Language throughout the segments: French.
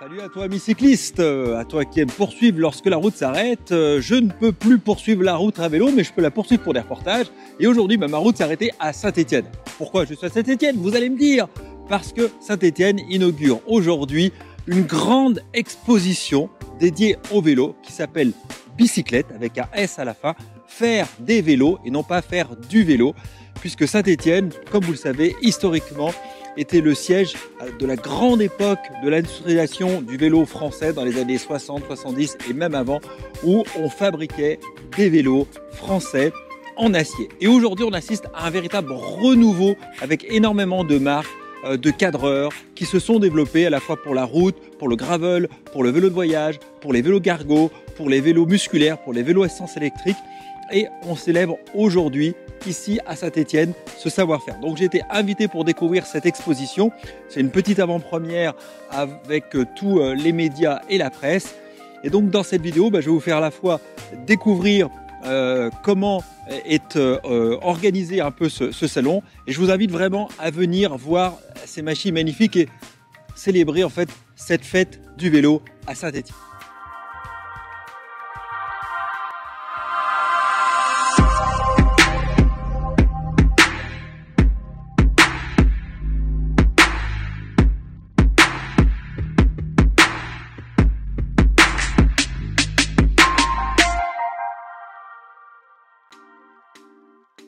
Salut à toi ami cycliste, à toi qui aime poursuivre lorsque la route s'arrête. Je ne peux plus poursuivre la route à vélo, mais je peux la poursuivre pour des reportages. Et aujourd'hui, ma route s'est arrêtée à Saint-Étienne. Pourquoi je suis à Saint-Étienne? Vous allez me dire. Parce que Saint-Étienne inaugure aujourd'hui une grande exposition dédiée au vélo qui s'appelle Bicyclette, avec un S à la fin, faire des vélos et non pas faire du vélo, puisque Saint-Étienne, comme vous le savez, historiquement, était le siège de la grande époque de l'industrialisation du vélo français dans les années 60, 70 et même avant, où on fabriquait des vélos français en acier. Et aujourd'hui, on assiste à un véritable renouveau avec énormément de marques, de cadreurs qui se sont développés à la fois pour la route, pour le gravel, pour le vélo de voyage, pour les vélos cargo, pour les vélos musculaires, pour les vélos essence électrique. Et on célèbre aujourd'hui ici à Saint-Étienne ce savoir-faire. Donc j'ai été invité pour découvrir cette exposition. C'est une petite avant-première avec tous les médias et la presse. Et donc dans cette vidéo, je vais vous faire à la fois découvrir comment est organisé un peu ce salon. Et je vous invite vraiment à venir voir ces machines magnifiques et célébrer en fait cette fête du vélo à Saint-Étienne.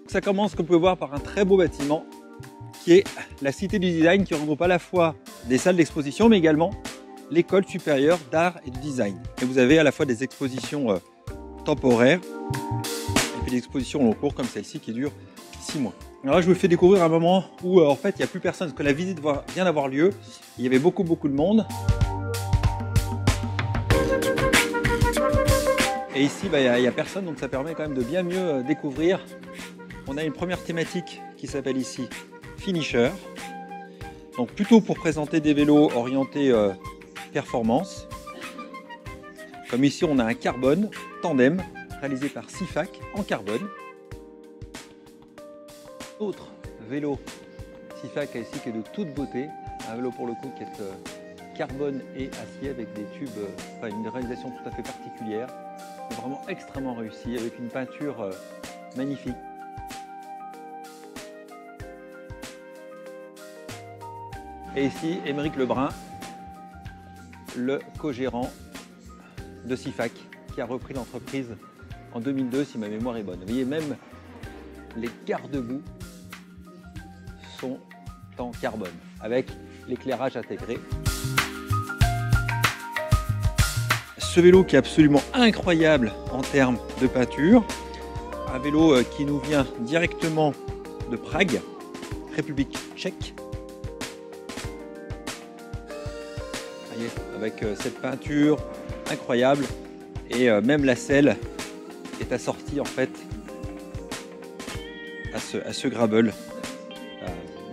Ça commence, comme vous pouvez voir, par un très beau bâtiment qui est la Cité du Design, qui regroupe à la fois des salles d'exposition mais également l'école supérieure d'art et de design. Et vous avez à la fois des expositions temporaires et puis des expositions long cours comme celle-ci qui dure 6 mois. Alors là, je vous fais découvrir un moment où en fait il n'y a plus personne parce que la visite vient d'avoir lieu. Il y avait beaucoup de monde. Et ici, il n'y a personne, donc ça permet quand même de bien mieux découvrir. On a une première thématique qui s'appelle ici Finisher. Donc plutôt pour présenter des vélos orientés performance. Comme ici, on a un carbone tandem réalisé par Sifac en carbone. Autre vélo Sifac ici qui est de toute beauté. Un vélo pour le coup qui est carbone et acier avec des tubes, une réalisation tout à fait particulière. Vraiment extrêmement réussi avec une peinture magnifique. Et ici, Émeric Lebrun, le co-gérant de Sifac, qui a repris l'entreprise en 2002, si ma mémoire est bonne. Vous voyez, même les garde-boue sont en carbone, avec l'éclairage intégré. Ce vélo qui est absolument incroyable en termes de peinture. Un vélo qui nous vient directement de Prague, République tchèque. Voyez, avec cette peinture incroyable et même la selle est assortie en fait à ce gravel.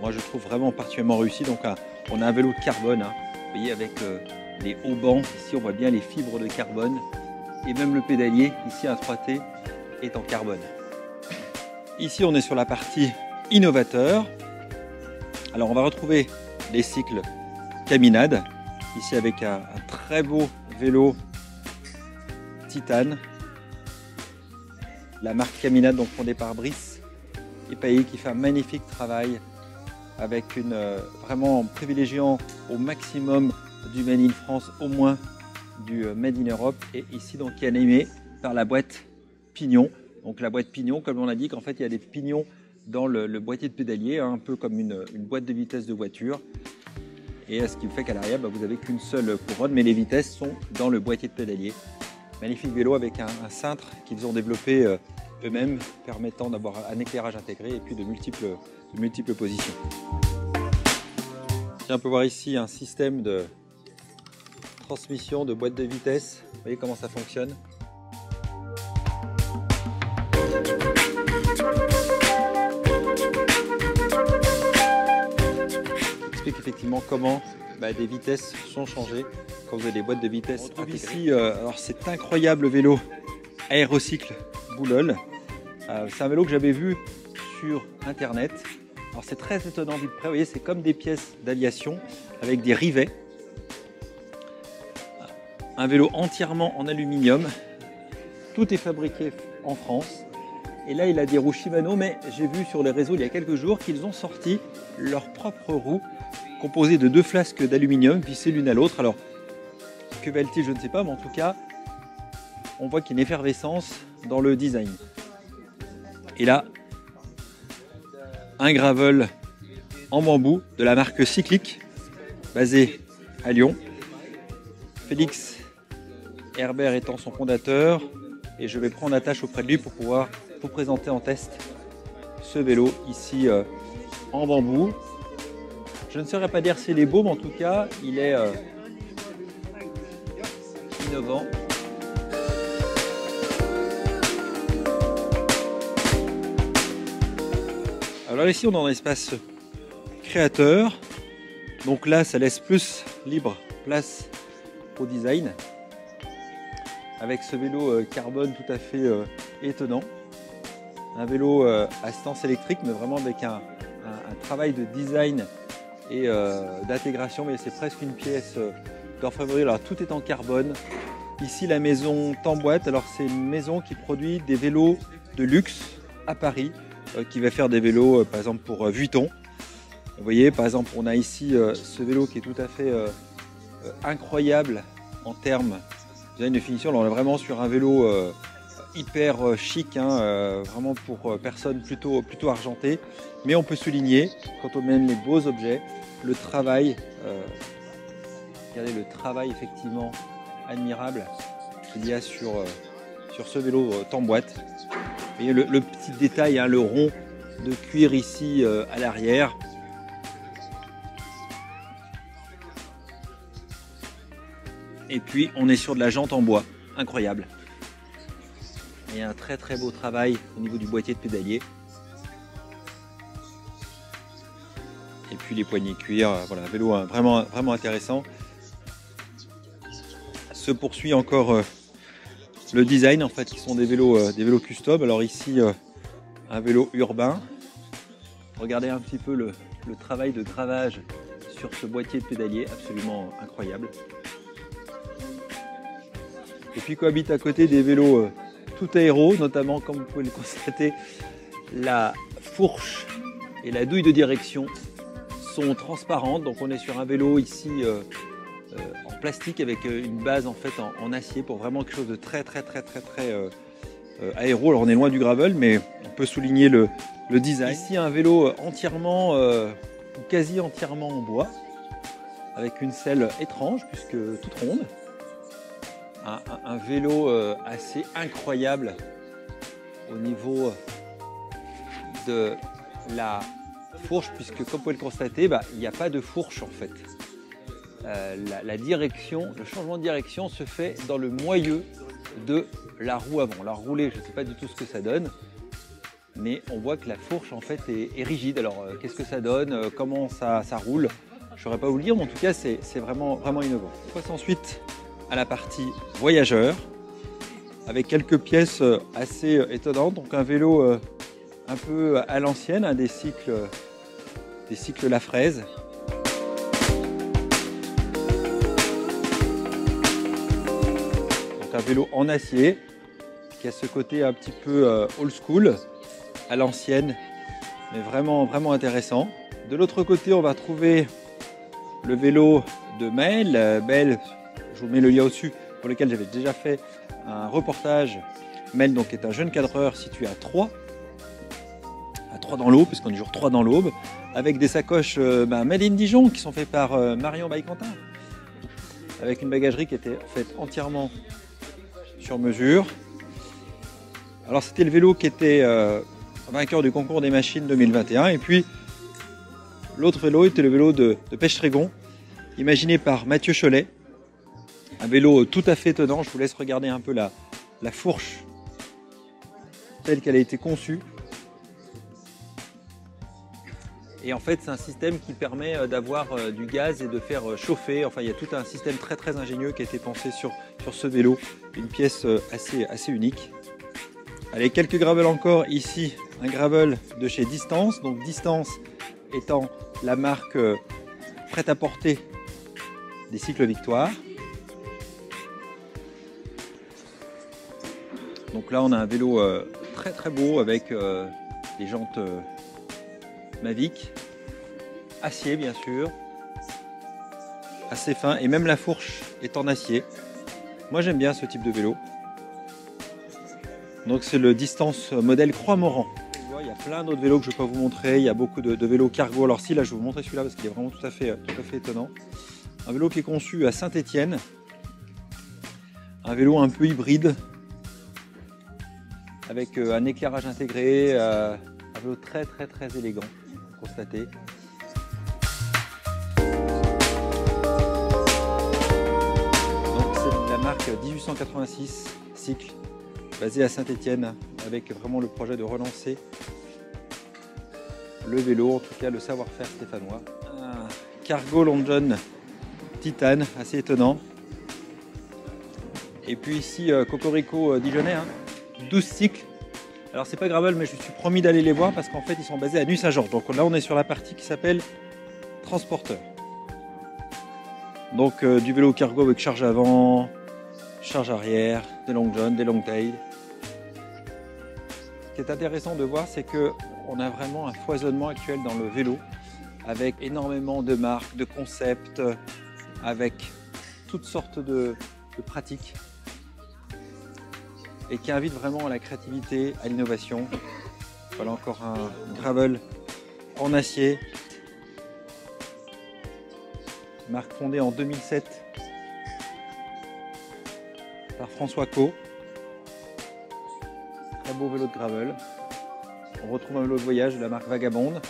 Moi je trouve vraiment particulièrement réussi. Donc on a un vélo de carbone, vous voyez, avec les haubans. Ici on voit bien les fibres de carbone et même le pédalier ici un 3T est en carbone. Ici on est sur la partie innovateur. Alors on va retrouver les cycles Caminade ici avec un très beau vélo titane, la marque Caminade donc fondée par Brice et Paillet qui fait un magnifique travail avec vraiment privilégiant au maximum du Made in France, au moins du Made in Europe, et ici donc qui est animé par la boîte pignon. Donc la boîte pignon, comme on l'indique, en fait il y a des pignons dans le boîtier de pédalier, un peu comme une boîte de vitesse de voiture. Et ce qui fait qu'à l'arrière, vous n'avez qu'une seule couronne, mais les vitesses sont dans le boîtier de pédalier. Magnifique vélo avec un cintre qu'ils ont développé eux-mêmes, permettant d'avoir un éclairage intégré et puis de multiples positions. On peut voir ici un système de transmission de boîte de vitesse. Vous voyez comment ça fonctionne. Explique effectivement comment des vitesses sont changées quand vous avez des boîtes de vitesse intégrées. Ici, alors cet incroyable vélo Aérocycle Boulol. C'est un vélo que j'avais vu sur internet. Alors c'est très étonnant vu de près, vous voyez, c'est comme des pièces d'aviation avec des rivets. Un vélo entièrement en aluminium. Tout est fabriqué en France. Et là, il a des roues Shimano, mais j'ai vu sur les réseaux il y a quelques jours qu'ils ont sorti leur propre roue composée de 2 flasques d'aluminium vissées l'une à l'autre. Alors, que valent-ils, je ne sais pas, mais en tout cas, on voit qu'il y a une effervescence dans le design. Et là, un gravel en bambou de la marque Cyclic, basé à Lyon. Félix Herbert étant son fondateur, et je vais prendre attache auprès de lui pour pouvoir vous présenter en test ce vélo ici en bambou. Je ne saurais pas dire s'il est beau, mais en tout cas, il est innovant. Alors ici, on est dans un espace créateur. Donc là, ça laisse plus libre place au design. Avec ce vélo carbone tout à fait étonnant. Un vélo assistance électrique, mais vraiment avec un travail de design et d'intégration. Mais c'est presque une pièce d'orfèvrerie. Alors tout est en carbone. Ici, la maison Tamboite. Alors c'est une maison qui produit des vélos de luxe à Paris, qui va faire des vélos, par exemple pour Vuitton. Vous voyez, par exemple, on a ici ce vélo qui est tout à fait incroyable en termes de finition. Alors, on est vraiment sur un vélo hyper chic, hein, vraiment pour personnes plutôt argentées. Mais on peut souligner, quand on mène les beaux objets, le travail, regardez le travail effectivement admirable qu'il y a sur ce vélo Tamboite. Vous voyez le petit détail, hein, le rond de cuir ici à l'arrière. Et puis on est sur de la jante en bois, incroyable. Et un très très beau travail au niveau du boîtier de pédalier. Et puis les poignées cuir, voilà, un vélo vraiment intéressant. Se poursuit encore le design en fait, qui sont des vélos custom. Alors ici un vélo urbain. Regardez un petit peu le travail de gravage sur ce boîtier de pédalier, absolument incroyable. Et puis cohabitent à côté des vélos tout aéro, notamment comme vous pouvez le constater, la fourche et la douille de direction sont transparentes. Donc on est sur un vélo ici en plastique avec une base en fait en acier pour vraiment quelque chose de très aéro. Alors on est loin du gravel, mais on peut souligner le design. Ici un vélo entièrement ou quasi entièrement en bois, avec une selle étrange puisque toute ronde. Un vélo assez incroyable au niveau de la fourche, puisque comme vous pouvez le constater, il n'y a pas de fourche en fait. La direction, le changement de direction se fait dans le moyeu de la roue avant. La roulée, je ne sais pas du tout ce que ça donne, mais on voit que la fourche en fait est rigide. Alors qu'est-ce que ça donne, comment ça roule, je ne saurais pas vous le dire, mais en tout cas c'est vraiment innovant. On passe ensuite à la partie voyageur avec quelques pièces assez étonnantes. Donc un vélo un peu à l'ancienne, hein, des cycles La Fraise. Donc un vélo en acier qui a ce côté un petit peu old school, à l'ancienne, mais vraiment intéressant. De l'autre côté, on va trouver le vélo de Maël. Maël, je vous mets le lien au-dessus, pour lequel j'avais déjà fait un reportage. Mel donc est un jeune cadreur situé à Troyes dans l'Aube, puisqu'on est toujours 3 dans l'Aube, avec des sacoches Made in Dijon qui sont faites par Marion Baïcantin, avec une bagagerie qui était faite entièrement sur mesure. Alors c'était le vélo qui était vainqueur du concours des machines 2021, et puis l'autre vélo était le vélo de Pêche-Trégon, imaginé par Mathieu Cholet. Un vélo tout à fait étonnant. Je vous laisse regarder un peu la fourche telle qu'elle a été conçue. Et en fait, c'est un système qui permet d'avoir du gaz et de faire chauffer. Enfin, il y a tout un système très ingénieux qui a été pensé sur ce vélo. Une pièce assez unique. Allez, quelques gravels encore. Ici, un gravel de chez Distance. Donc Distance étant la marque prête à porter des cycles Victoire. Donc là on a un vélo très très beau avec des jantes Mavic, acier bien sûr, assez fin et même la fourche est en acier. Moi j'aime bien ce type de vélo. Donc c'est le Distance modèle Croix-Morand. Il y a plein d'autres vélos que je peux vous montrer. Il y a beaucoup de vélos cargo. Alors si là je vais vous montrer celui-là parce qu'il est vraiment tout à fait étonnant. Un vélo qui est conçu à Saint-Étienne. Un vélo un peu hybride avec un éclairage intégré. Un vélo très élégant, vous constatez. Donc c'est la marque 1886 Cycle, basée à Saint-Étienne, avec vraiment le projet de relancer le vélo, en tout cas le savoir-faire stéphanois. Un Cargo London Titane, assez étonnant. Et puis ici, Cocorico Dijonais, 12 cycles. Alors c'est pas gravel, mais je me suis promis d'aller les voir parce qu'en fait ils sont basés à Nuit-Saint-Georges. Donc là on est sur la partie qui s'appelle Transporteur. Donc du vélo cargo avec charge avant, charge arrière, des long john, des long tail. Ce qui est intéressant de voir, c'est qu'on a vraiment un foisonnement actuel dans le vélo, avec énormément de marques, de concepts, avec toutes sortes de pratiques, et qui invite vraiment à la créativité, à l'innovation. Voilà encore un gravel en acier, marque fondée en 2007 par François Co. Très beau vélo de gravel. On retrouve un vélo de voyage de la marque Vagabonde.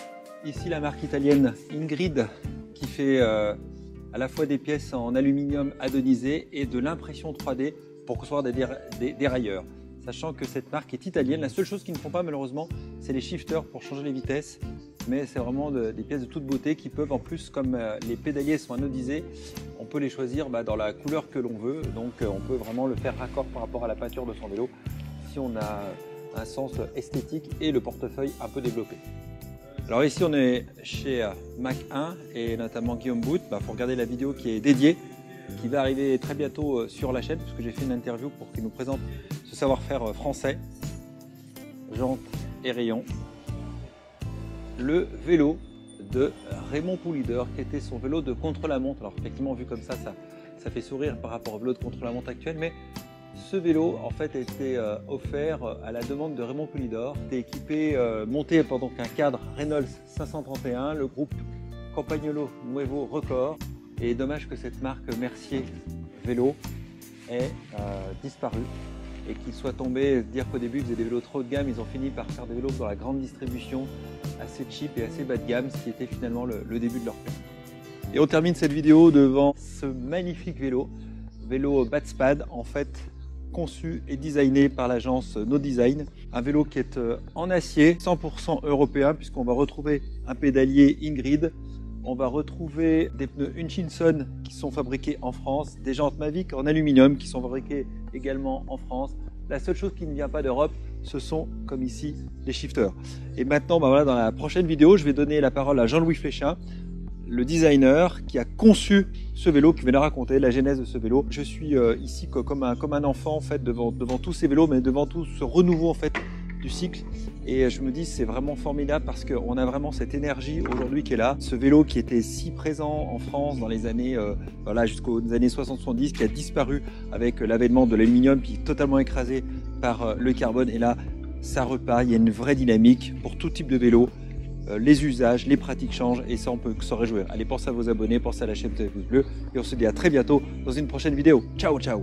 Ici la marque italienne Ingrid qui fait à la fois des pièces en aluminium adonisé et de l'impression 3D pour construire des dérailleurs. Sachant que cette marque est italienne, la seule chose qu'ils ne font pas malheureusement, c'est les shifters pour changer les vitesses. Mais c'est vraiment des pièces de toute beauté qui peuvent en plus, comme les pédaliers sont anodisés, on peut les choisir dans la couleur que l'on veut. Donc on peut vraiment le faire raccord par rapport à la peinture de son vélo si on a un sens esthétique et le portefeuille un peu développé. Alors ici on est chez Mac 1 et notamment Guillaume Bout. Faut regarder la vidéo qui est dédiée, qui va arriver très bientôt sur la chaîne, puisque j'ai fait une interview pour qu'il nous présente ce savoir-faire français, jantes et rayons. Le vélo de Raymond Poulidor, qui était son vélo de contre-la-montre. Alors effectivement, vu comme ça fait sourire par rapport au vélo de contre-la-montre actuel, mais ce vélo en fait a été offert à la demande de Raymond Poulidor. Il était équipé, monté par donc un cadre Reynolds 531, le groupe Campagnolo Nuevo Record. Et dommage que cette marque Mercier Vélo ait disparu et qu'il soit tombé, dire qu'au début ils faisaient des vélos trop de gamme, ils ont fini par faire des vélos pour la grande distribution, assez cheap et assez bas de gamme, ce qui était finalement le début de leur père. Et on termine cette vidéo devant ce magnifique vélo Batspad, en fait conçu et designé par l'agence No Design. Un vélo qui est en acier, 100% européen, puisqu'on va retrouver un pédalier Ingrid. On va retrouver des pneus Hutchinson qui sont fabriqués en France, des jantes Mavic en aluminium qui sont fabriquées également en France. La seule chose qui ne vient pas d'Europe, ce sont, comme ici, les shifters. Et maintenant, voilà, dans la prochaine vidéo, je vais donner la parole à Jean-Louis Fléchin, le designer qui a conçu ce vélo, qui vient de raconter la genèse de ce vélo. Je suis ici comme un enfant en fait, devant tous ces vélos, mais devant tout ce renouveau en fait, du cycle. Et je me dis c'est vraiment formidable parce qu'on a vraiment cette énergie aujourd'hui qui est là. Ce vélo qui était si présent en France dans les années voilà, jusqu'aux années 60-70, qui a disparu avec l'avènement de l'aluminium, puis totalement écrasé par le carbone. Et là, ça repart, il y a une vraie dynamique pour tout type de vélo. Les usages, les pratiques changent et ça on peut s'en réjouir. Allez, pensez à vos abonnés, pensez à la chaîne, pouce bleu et on se dit à très bientôt dans une prochaine vidéo. Ciao ciao.